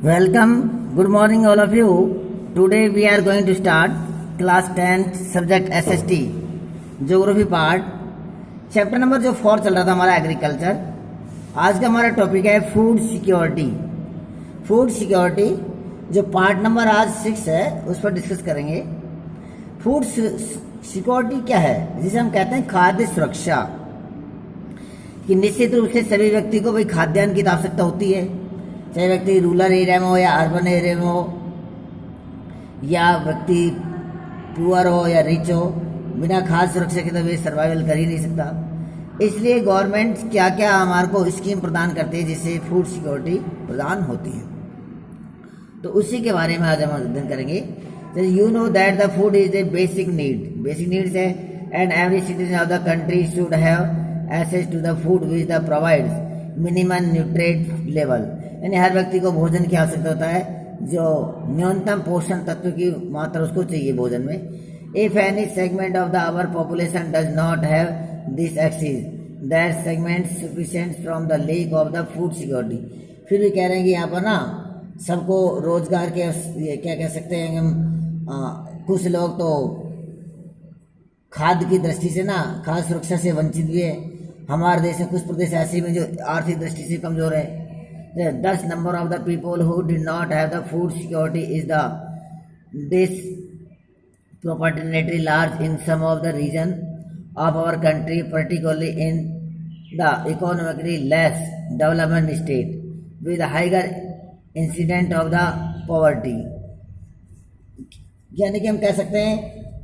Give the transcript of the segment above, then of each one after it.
Welcome, good morning all of you. Today we are going to start class 10 subject SST geography part chapter number जो 4 चल रहा था हमारा agriculture. आज का हमारा टॉपिक है फूड सिक्योरिटी। फूड सिक्योरिटी जो पार्ट नंबर आज 6 है उस पर डिस्कस करेंगे। फूड सिक्योरिटी क्या है, जिसे हम कहते हैं खाद्य सुरक्षा, कि निश्चित रूप से सभी व्यक्ति को भाई खाद्यान्न की आवश्यकता होती है, चाहे व्यक्ति रूरल एरिया में हो या अर्बन एरिया में हो, या व्यक्ति पुअर हो या रिच हो, बिना खाद्य सुरक्षा के तो वे सर्वाइवल कर ही नहीं सकता। इसलिए गवर्नमेंट क्या क्या हमारे को स्कीम प्रदान करती है जिससे फूड सिक्योरिटी प्रदान होती है, तो उसी के बारे में आज हम अध्ययन करेंगे। You know that the food is a basic needs है, and every citizen of the country should have access to the food which the provides minimum nutrient level, यानी हर व्यक्ति को भोजन की आवश्यकता होता है जो न्यूनतम पोषण तत्व की मात्रा उसको चाहिए भोजन में। If any segment of the our population does not have this access, that segment sufficient from the lack of the food security. फिर भी कह रहे हैं कि यहाँ पर ना सबको रोजगार के ये क्या कह सकते हैं हम, कुछ लोग तो खाद्य की दृष्टि से ना खाद्य सुरक्षा से वंचित भी है। हमारे देश में कुछ प्रदेश ऐसे में जो आर्थिक दृष्टि से कमजोर है। Thus, number of the people who did not have the food security is the disproportionately large in some of the region of our country, particularly in the economically less development state, with a higher incidence of the poverty. यानी कि हम कह सकते हैं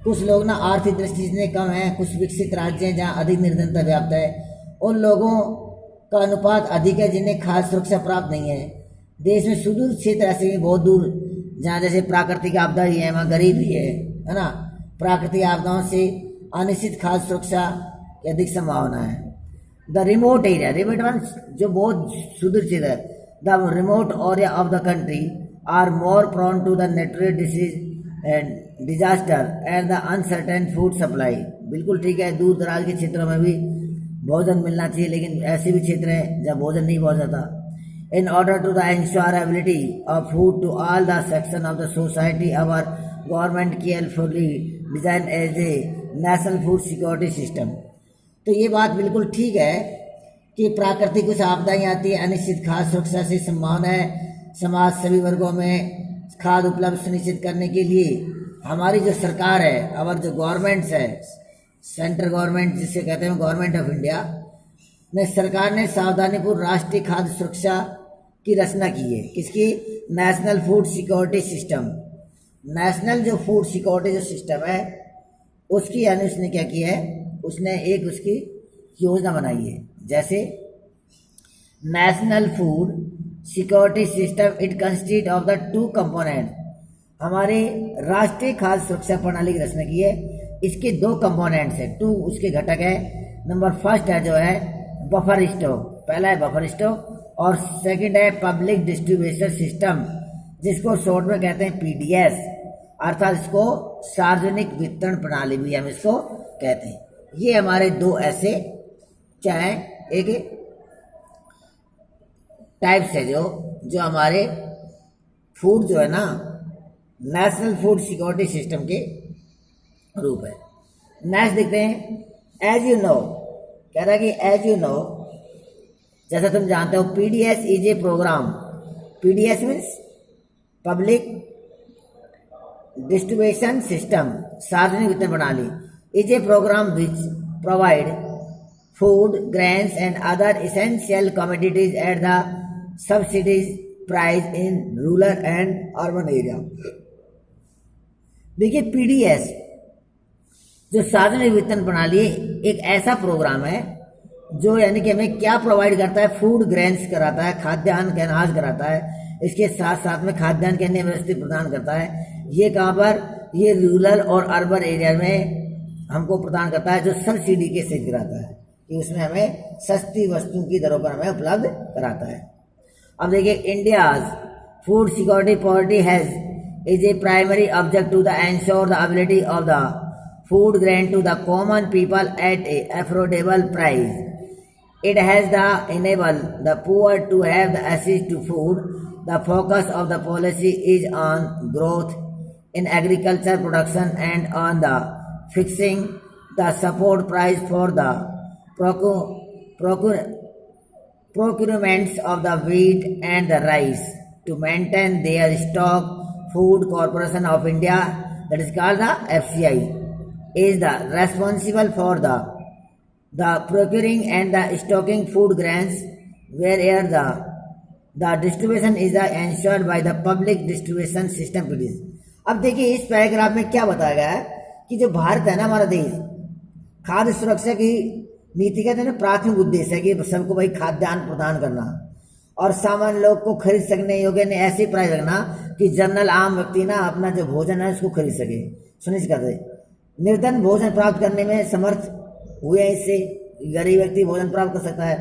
कुछ लोग ना आर्थिक दृष्टि से कम है, कुछ विकसित राज्य हैं जहाँ अधिक निर्धनता व्याप्त है, उन लोगों का अनुपात अधिक है जिन्हें खाद्य सुरक्षा प्राप्त नहीं है। देश में सुदूर क्षेत्र ऐसे ही बहुत दूर जहाँ जैसे प्राकृतिक आपदा ही है, वहाँ गरीबी है ना, प्राकृतिक आपदाओं से अनिश्चित खाद्य सुरक्षा की अधिक संभावना है। द रिमोट एरिया, जो बहुत सुदूर क्षेत्र है, the remote area of the country are more prone to the natural disease and disaster and the uncertain food supply. बिल्कुल ठीक है, दूर दराज के क्षेत्रों में भी भोजन मिलना चाहिए, लेकिन ऐसे भी क्षेत्र हैं जहाँ भोजन नहीं पहुँच जाता। In order to the insurability of food to all the section of the society, our government carefully design as a national food security system. तो ये बात बिल्कुल ठीक है कि प्राकृतिक कुछ आपदाएं आती है, अनिश्चित खाद्य सुरक्षा से संभावना है। समाज सभी वर्गों में खाद्य उपलब्ध सुनिश्चित करने के लिए हमारी जो सरकार है, और जो गवर्नमेंट्स है, सेंट्रल गवर्नमेंट जिसे कहते हैं गवर्नमेंट ऑफ इंडिया में, सरकार ने सावधानीपूर्वक राष्ट्रीय खाद्य सुरक्षा की रचना की है। किसकी? National food security system. National जो फूड सिक्योरिटी जो सिस्टम है उसकी, यानी उसने क्या किया है, उसने एक उसकी योजना बनाई है। जैसे national food security system, it consist of the 2 component. हमारे राष्ट्रीय खाद्य सुरक्षा प्रणाली की रचना की है। इसके 2 कंपोनेंट्स है, 2 उसके घटक है। नंबर फर्स्ट है जो है बफर स्टॉक, पहला है बफर स्टॉक, और सेकंड है पब्लिक डिस्ट्रीब्यूशन सिस्टम, जिसको शॉर्ट में कहते हैं पीडीएस, अर्थात इसको सार्वजनिक वितरण प्रणाली भी हम इसको कहते हैं। ये हमारे 2 ऐसे क्या है, एक टाइप्स है जो हमारे फूड जो है ना नेशनल फूड सिक्योरिटी सिस्टम के रूप है। नेक्स्ट देखते हैं, एज यू नो, कह रहा है कि एज यू नो, जैसा तुम जानते हो, PDS is a programme. PDS means public distribution system, सार्वजनिक वितरण प्रणाली, is a programme which provide food, grains and other essential commodities at the subsidies price in rural and urban area. देखिए, PDS जो सार्वजनिक वितरण प्रणाली है, एक ऐसा प्रोग्राम है जो यानी कि हमें क्या प्रोवाइड करता है, फूड ग्रेन्स कराता है, खाद्यान्न के अनाज कराता है, इसके साथ साथ में खाद्यान्न के अन्य व्यवस्था प्रदान करता है। ये कहाँ पर, ये रूरल और अर्बन एरिया में हमको प्रदान करता है, जो सब्सिडी के से कराता है कि उसमें हमें सस्ती वस्तुओं की दरों पर हमें उपलब्ध कराता है। अब देखिए, India's food security policy has is a primary object to the ensure the ability of the food grant to the common people at a affordable price. It has the enable the poor to have the access to food The focus of the policy is on growth in agriculture production and on the fixing the support price for the procurements of the wheat and the rice to maintain their stock. Food Corporation of India, that is called the FCI, is the responsible for the procuring and the stocking food grains, whereas the distribution is ensured by the public distribution system PDS. अब देखिए इस paragraph में क्या बताया गया है कि जो भारत है ना, हमारा देश, खाद्य सुरक्षा की नीति का जो है प्राथमिक उद्देश्य है कि सबको भाई खाद्यान्न प्रदान करना और सामान्य लोग को खरीद सकने योग्य ने ऐसे प्राइस रखना कि जनरल आम व्यक्ति ना अपना जो भोजन है उसको खरीद सके, सुनिश्चित कर दे। निर्धन भोजन प्राप्त करने में समर्थ हुए, इससे गरीब व्यक्ति भोजन प्राप्त कर सकता है।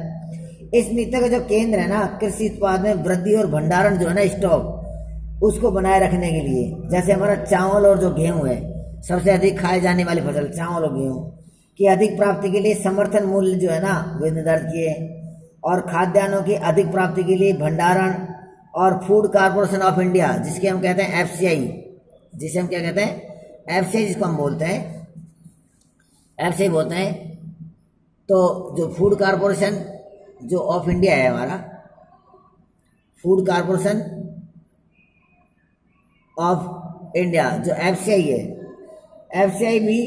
इस नीति का जो केंद्र है ना, कृषि उत्पाद में वृद्धि और भंडारण जो है ना, स्टॉक उसको बनाए रखने के लिए, जैसे हमारा चावल और जो गेहूं है, सबसे अधिक खाए जाने वाली फसल चावल और गेहूं की अधिक प्राप्ति के लिए समर्थन मूल्य जो है ना वे निर्धारित किए, और खाद्यान्नों की अधिक प्राप्ति के लिए भंडारण और फूड कॉर्पोरेशन ऑफ इंडिया, जिसके हम कहते हैं FCI, जिसे हम क्या कहते हैं FCI, जिसको हम बोलते हैं FCI बोलते हैं। तो जो फूड कॉर्पोरेशन जो ऑफ इंडिया है, हमारा फूड कॉर्पोरेशन ऑफ इंडिया जो FCI है, FCI भी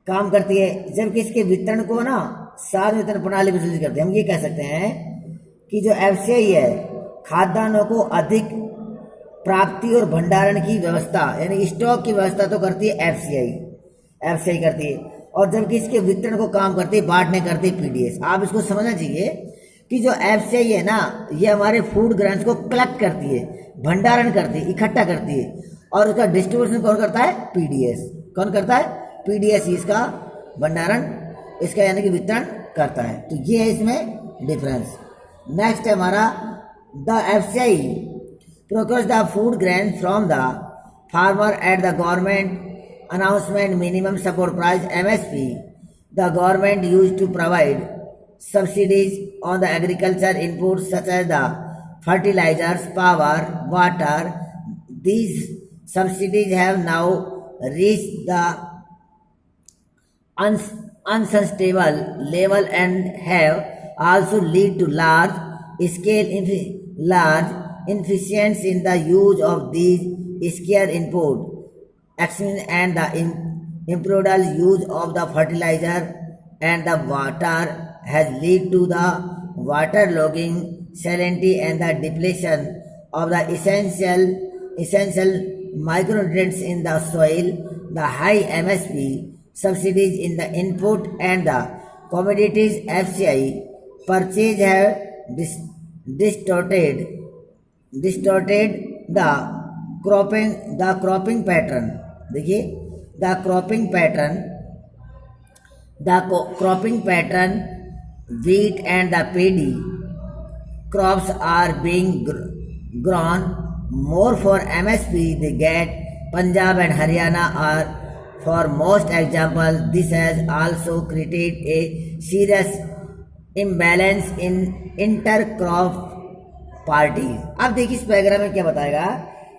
काम करती है, जबकि इसके वितरण को ना सार्वजनिक वितरण प्रणाली में सुनिश्चित करते हैं। हम ये कह सकते हैं कि जो FCI है खाद्यान्नों को अधिक प्राप्ति और भंडारण की व्यवस्था यानी स्टॉक की व्यवस्था तो करती है FCI करती है, और जबकि इसके वितरण को काम करती है, बांटने करती है PDS। आप इसको समझना चाहिए कि जो FCI है ना, ये हमारे फूड ग्रेन्स को कलेक्ट करती है, भंडारण करती है, इकट्ठा करती है, और उसका डिस्ट्रीब्यूशन कौन करता है? PDS। कौन करता है? PDS इसका भंडारण, इसका यानी कि वितरण करता है। तो ये है इसमें डिफरेंस। नेक्स्ट है हमारा the FCI procures the food grain from the farmer at the government announcement minimum support price MSP. The government used to provide subsidies on the agriculture inputs such as the fertilizers, power, water. These subsidies have now reached the unsustainable level and have also led to large inefficiency in the use of these scarce inputs and the improper use of the fertilizer and the water has led to the waterlogging, salinity and the depletion of the essential micronutrients in the soil. The high MSP subsidies in the input and the commodities FCI purchase have distorted the cropping pattern. देखिए the cropping pattern wheat and the paddy crops are being grown more for MSP they get. Punjab and Haryana are for most example. This has also created a serious imbalance in intercrop parties. अब देखिए इस paragraph में क्या बताएगा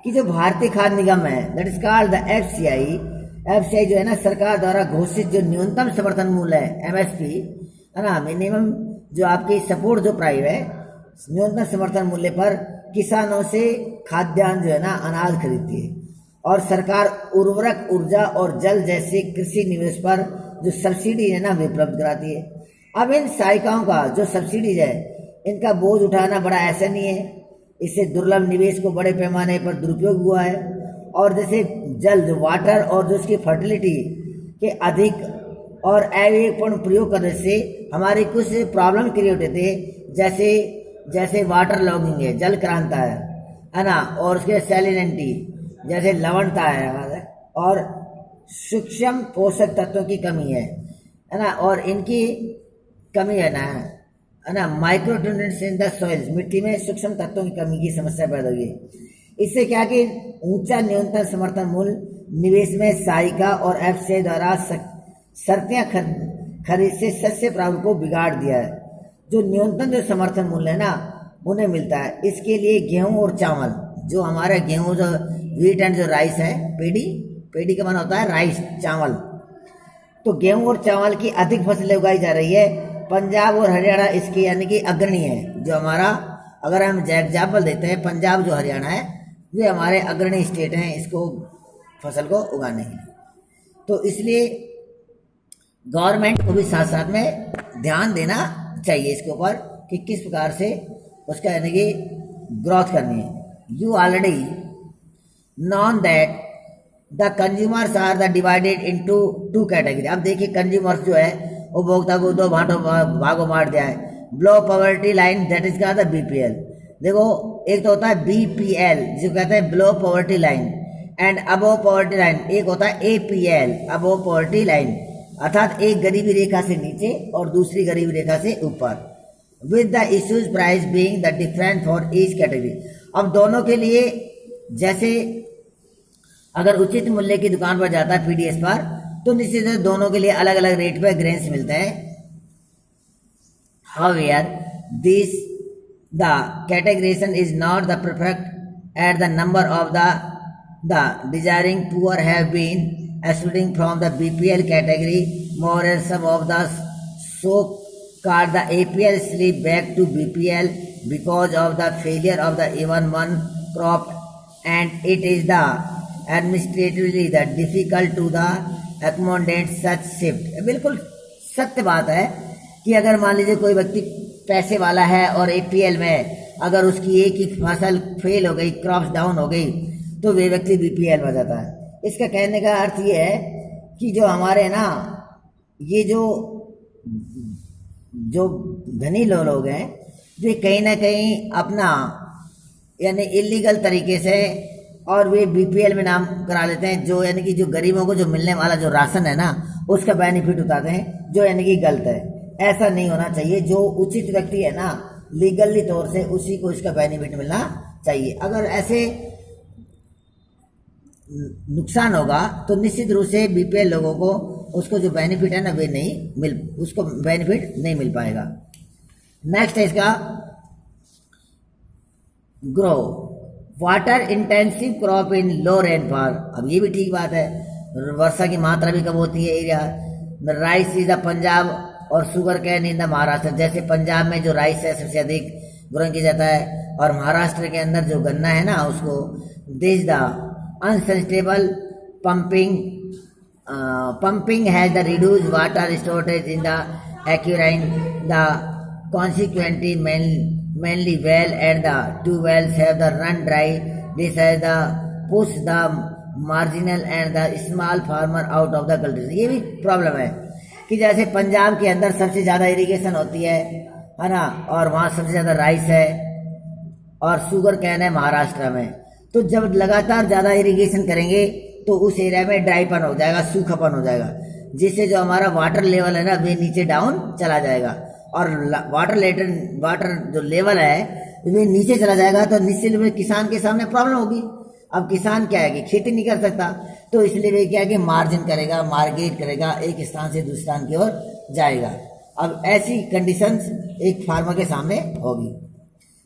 कि जो भारतीय खाद्य निगम है, that is called the FCI जो है ना, सरकार द्वारा घोषित जो न्यूनतम समर्थन मूल्य है MSP है ना, मिनिमम जो आपकी सपोर्ट जो प्राइस है, न्यूनतम समर्थन मूल्य पर किसानों से खाद्यान्न जो है ना अनाज खरीदती है, और सरकार उर्वरक, ऊर्जा और जल जैसे कृषि निवेश पर जो सब्सिडी है ना वे उपलब्ध कराती है। अब इन सहायिकाओं का जो सब्सिडीज है, इनका बोझ उठाना बड़ा आसान नहीं है, इससे दुर्लभ निवेश को बड़े पैमाने पर दुरुपयोग हुआ है, और जैसे जल जो वाटर और जो उसकी फर्टिलिटी के अधिक और अविवेकपूर्ण प्रयोग करने से हमारी कुछ प्रॉब्लम क्रिएट होते हैं, जैसे वाटर लॉगिंग है, जल क्रांता है ना, और उसके सैलिनिटी जैसे लवणता है, और सूक्ष्म पोषक तत्वों की कमी है ना, और इनकी कमी है ना, माइक्रोन्यूट्रिएंट्स इन द सॉइल्स, मिट्टी में सूक्ष्म तत्वों की कमी की समस्या पैदा हुई। इससे क्या कि ऊंचा न्यूनतम समर्थन मूल्य निवेश में सहायिका और FCI द्वारा शर्तें खरीद से शस्य प्रारूप को बिगाड़ दिया है। जो न्यूनतम जो समर्थन मूल्य है ना, उन्हें मिलता है। इसके लिए गेहूं और चावल, जो हमारा गेहूं, जो व्हीट एंड जो राइस है, पेडी, पेडी का माना होता है राइस, चावल, तो गेहूं और चावल की अधिक फसलें उगाई जा रही है। पंजाब और हरियाणा इसके यानी कि अग्रणी है। जो हमारा, अगर हम एग्जाम्पल देते हैं, पंजाब जो हरियाणा है वे हमारे अग्रणी स्टेट हैं इसको, फसल को उगाने के लिए। तो इसलिए गवर्नमेंट को भी साथ साथ में ध्यान देना चाहिए इसके ऊपर कि किस प्रकार से उसका यानी कि ग्रोथ करनी है। You already known that the consumers are the divided into two category. अब देखिए कंज्यूमर्स जो है उपभोक्ता को दो भागों बांट दिया है। Below poverty line, that is का बीपीएल। देखो एक तो होता है बीपीएल जिसको कहते हैं below poverty line, and above poverty line एक होता है एपीएल, अबोव पॉवर्टी लाइन, अर्थात एक गरीबी रेखा से नीचे और दूसरी गरीबी रेखा से ऊपर, with the issues price being the different for each category. अब दोनों के लिए, जैसे अगर उचित मूल्य की दुकान पर जाता है पीडीएस पर, तो निश्चित रूप से दोनों के लिए अलग अलग रेट पर ग्रेन्स मिलते हैं। However, this the categorization is not the perfect at the number of the desiring poor have been excluding from the BPL category. Moreover, some of the so-called the APL slip back to BPL because of the failure of the even one crop, and it is the administratively the difficult to the accommodate such shift। बिल्कुल सत्य बात है कि अगर मान लीजिए कोई व्यक्ति पैसे वाला है और एपीएल में अगर उसकी एक ही फसल फेल हो गई, क्रॉप्स डाउन हो गई, तो वे व्यक्ति बीपीएल में जाता है। इसका कहने का अर्थ ये है कि जो हमारे ना ये जो धनी लोग हैं, वे कहीं ना कहीं अपना यानी इलीगल तरीके से और वे बीपीएल में नाम करा लेते हैं, जो यानी कि जो गरीबों को जो मिलने वाला जो राशन है ना उसका बेनिफिट उठाते हैं, जो यानी कि गलत है। ऐसा नहीं होना चाहिए। जो उचित व्यक्ति है ना लीगली तौर से उसी को इसका बेनिफिट मिलना चाहिए। अगर ऐसे नुकसान होगा तो निश्चित रूप से बीपीएल लोगों को उसको जो बेनिफिट है ना वे उसको बेनिफिट नहीं मिल पाएगा। नेक्स्ट है इसका grow water intensive crop in low rainfall. अब ये भी ठीक बात है, वर्षा की मात्रा भी कम होती है area. Rice is the Punjab और sugar cane in the Maharashtra. जैसे पंजाब में जो राइस है सबसे अधिक ग्रोइंग किया जाता है, और महाराष्ट्र के अंदर जो गन्ना है ना उसको। This the unsustainable pumping has the reduced water storage in the aquarium. The consequently mainly well and the two wells have the run dry. This has the push the marginal and the small farmer out of the culture। ये भी problem है कि जैसे पंजाब के अंदर सबसे ज़्यादा irrigation होती है ना, और वहाँ सबसे ज़्यादा राइस है और शुगर कैन है महाराष्ट्र में। तो जब लगातार ज़्यादा इरिगेशन करेंगे तो उस एरिया में ड्राईपन हो जाएगा, सूखापन हो जाएगा, जिससे जो हमारा वाटर लेवल है ना वे नीचे डाउन चला जाएगा, और वाटर जो लेवल है वे नीचे चला जाएगा। तो निश्चित रूप से किसान के सामने प्रॉब्लम होगी। अब किसान क्या है कि खेती नहीं कर सकता, तो इसलिए वे क्या है कि मार्जिन करेगा, मार्केट करेगा, एक स्थान से दूसरे स्थान की ओर जाएगा। अब ऐसी कंडीशंस एक फार्मर के सामने होगी।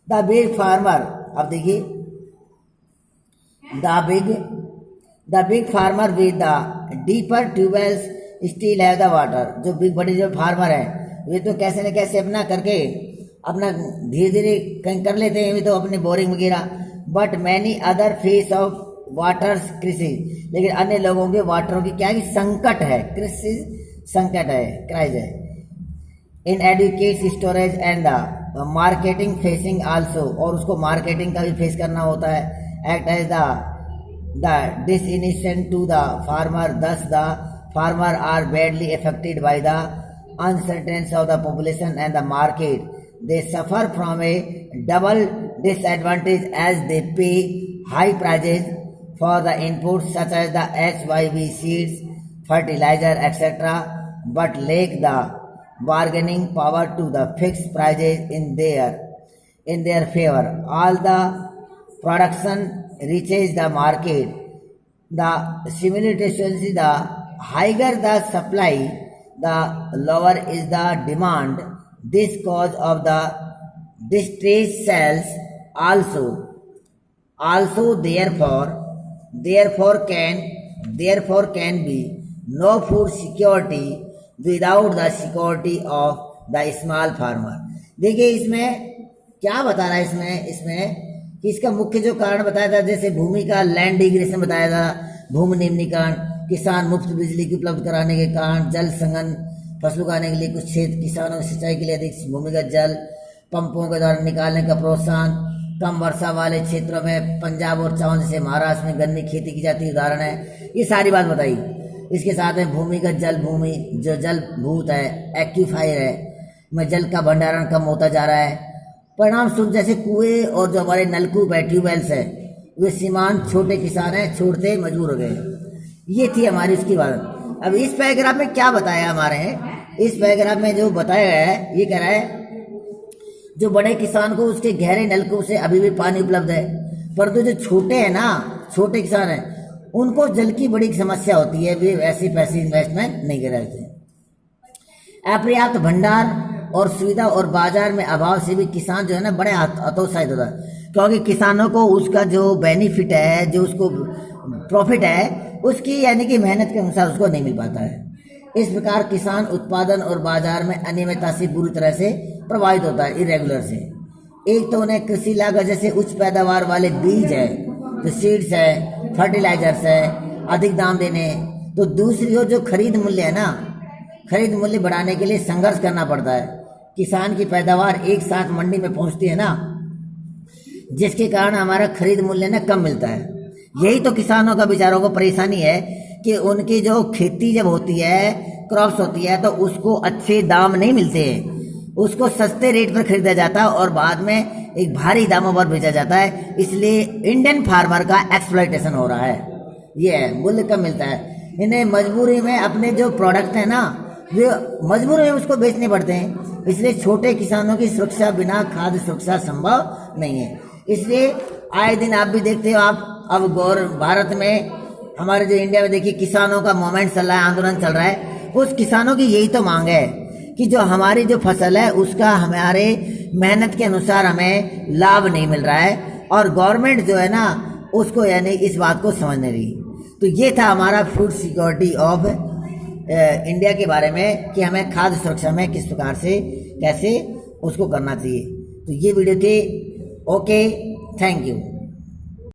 द बिग फार्मर, अब देखिए the big farmer with the deeper tube wells still have the water. जो बिग बड़े जो फार्मर है वे तो कैसे न कैसे अपना करके अपना धीरे धीरे कहीं कर लेते हैं, वे तो अपने बोरिंग वगैरह। But many other face of water crisis, लेकिन अन्य लोगों के वाटरों की क्या है संकट है, क्राइसिस संकट है, क्राइज है। Inadequate storage and the marketing facing also, और उसको मार्केटिंग का भी फेस करना होता है। Act as the disincentive to the farmer, thus the farmer are badly affected by the uncertainty of the population and the market. They suffer from a double disadvantage as they pay high prices for the inputs such as the HYV seeds, fertilizer, etc., but lack the bargaining power to the fixed prices in their favor. All the production reaches the market. The simultaneously, the higher the supply, the lower is the demand. This cause of the distress cells also therefore can be no food security without the security of the small farmer। देखिए इसमें क्या बता रहा है, इसमें कि इसका मुख्य जो कारण बताया था, जैसे भूमि का लैंड डिग्रेडेशन बताया था, भूमि निम्नीकरण, किसान मुफ्त बिजली की उपलब्ध कराने के कारण, जल संघन, फसल उगाने के लिए कुछ क्षेत्र किसानों की सिंचाई के लिए अधिक भूमिगत जल पंपों के द्वारा निकालने का प्रोत्साहन, कम वर्षा वाले क्षेत्रों में पंजाब और चावल जैसे महाराष्ट्र में गन्ने की खेती की जाती है उदाहरण है। ये सारी बात बताई। इसके साथ में भूमिगत जल, भूमि जो जल भूत है, एक्यूफायर है, में जल का भंडारण कम होता जा रहा है। परिणाम स्वरूप जैसे कुएं और जो हमारे नलकूप है, ट्यूबवेल्स है, वे सीमांत छोटे किसान हैं छोड़ते मजबूर हो गए। ये थी हमारी उसकी बात। अब इस पैराग्राफ में क्या बताया हमारे हैं, इस पैराग्राफ में जो बताया गया है, ये कह रहा है जो बड़े किसान को उसके गहरे नलकूप से अभी भी पानी उपलब्ध है, परंतु जो छोटे हैं ना, छोटे किसान हैं, उनको जल की बड़ी समस्या होती है, वे ऐसे पैसे इन्वेस्टमेंट नहीं कर रहे थे। अपर्याप्त भंडार और सुविधा और बाजार में अभाव से भी किसान जो है ना बड़े हतोत्साहित होता है, क्योंकि किसानों को उसका जो बेनिफिट है, जो उसको प्रॉफिट है, उसकी यानी कि मेहनत के अनुसार उसको नहीं मिल पाता है। इस प्रकार किसान उत्पादन और बाजार में अनियमितता से बुरी तरह से प्रभावित होता है, इरेगुलर से। एक तो उन्हें कृषि लागत जैसे उच्च पैदावार वाले बीज है, जो सीड्स है, फर्टिलाइजर्स है, अधिक दाम देने, तो दूसरी ओर जो खरीद मूल्य है ना, खरीद मूल्य बढ़ाने के लिए संघर्ष करना पड़ता है। किसान की पैदावार एक साथ मंडी में पहुंचती है ना, जिसके कारण हमारा खरीद मूल्य ना कम मिलता है। यही तो किसानों का बेचारों को परेशानी है कि उनकी जो खेती जब होती है, क्रॉप्स होती है, तो उसको अच्छे दाम नहीं मिलते हैं, उसको सस्ते रेट पर खरीदा जाता है और बाद में एक भारी दामों पर बेचा जाता है। इसलिए इंडियन फार्मर का एक्सप्लॉयटेशन हो रहा है, ये है, मूल्य कम मिलता है। इन्हें मजबूरी में अपने जो प्रोडक्ट है ना, वे मजबूरी में उसको बेचने पड़ते हैं। इसलिए छोटे किसानों की सुरक्षा बिना खाद्य सुरक्षा संभव नहीं है। इसलिए आए दिन आप भी देखते हो, आप अब भारत में, हमारे जो इंडिया में देखिए किसानों का मूवमेंट चल रहा है, आंदोलन चल रहा है। उस किसानों की यही तो मांग है कि जो हमारी जो फसल है उसका हमारे मेहनत के अनुसार हमें लाभ नहीं मिल रहा है, और गवर्नमेंट जो है ना उसको यानी इस बात को समझ नहीं रही। तो ये था हमारा फूड सिक्योरिटी ऑफ इंडिया के बारे में, कि हमें खाद्य सुरक्षा में किस प्रकार से कैसे उसको करना चाहिए। तो ये वीडियो थी। Okay, thank you.